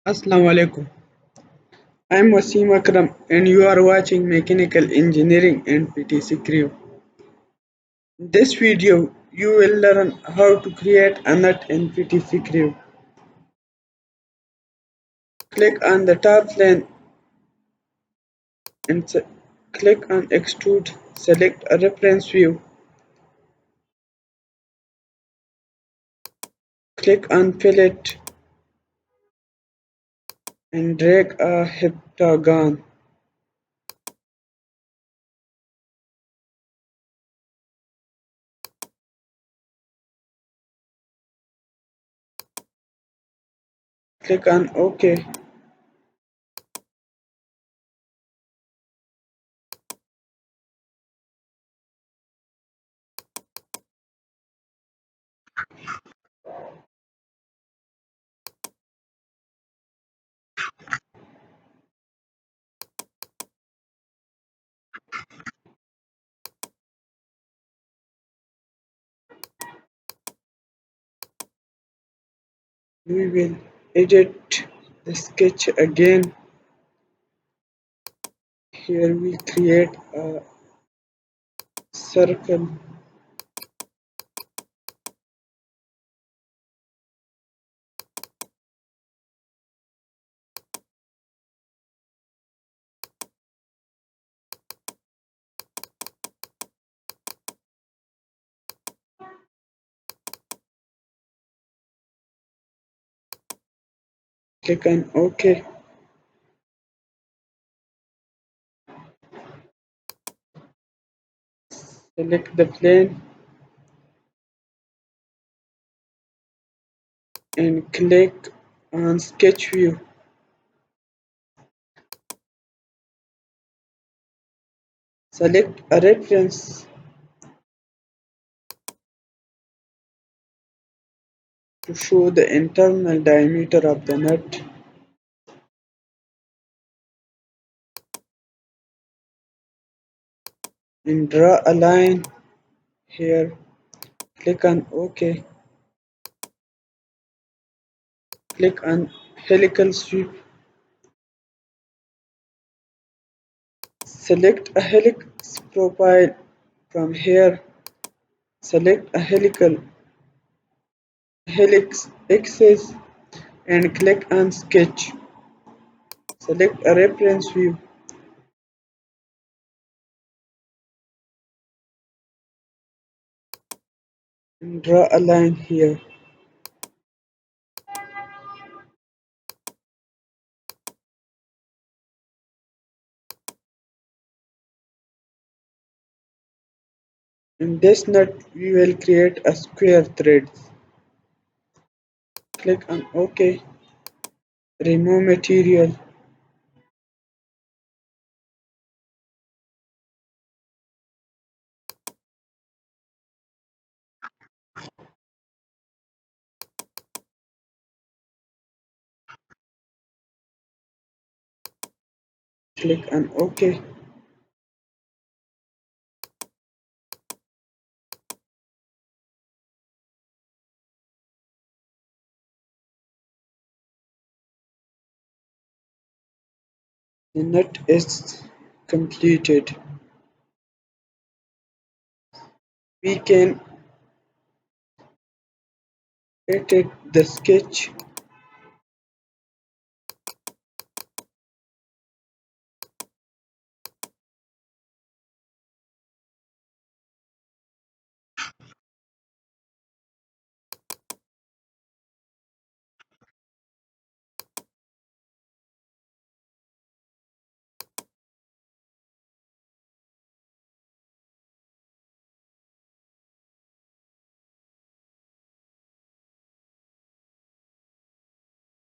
Assalamu alaikum. I'm Wasim Akram and you are watching Mechanical Engineering and PTC Creo. In this video, you will learn how to create a nut in PTC Creo. Click on the top line and click on Extrude. Select a reference view. Click on Fillet and drag a heptagon. Click on OK. We will edit the sketch again. Here we create a circle. Click on OK. Select the plane and click on Sketch View. Select a reference to show the internal diameter of the nut and draw a line here. Click on OK. Click on helical sweep. Select a helix profile from here. Select a helix axis and click on Sketch. Select a reference view. And draw a line here. In this nut, we will create a square thread. Click on OK. Remove material. Click on OK. The nut is completed. We can edit the sketch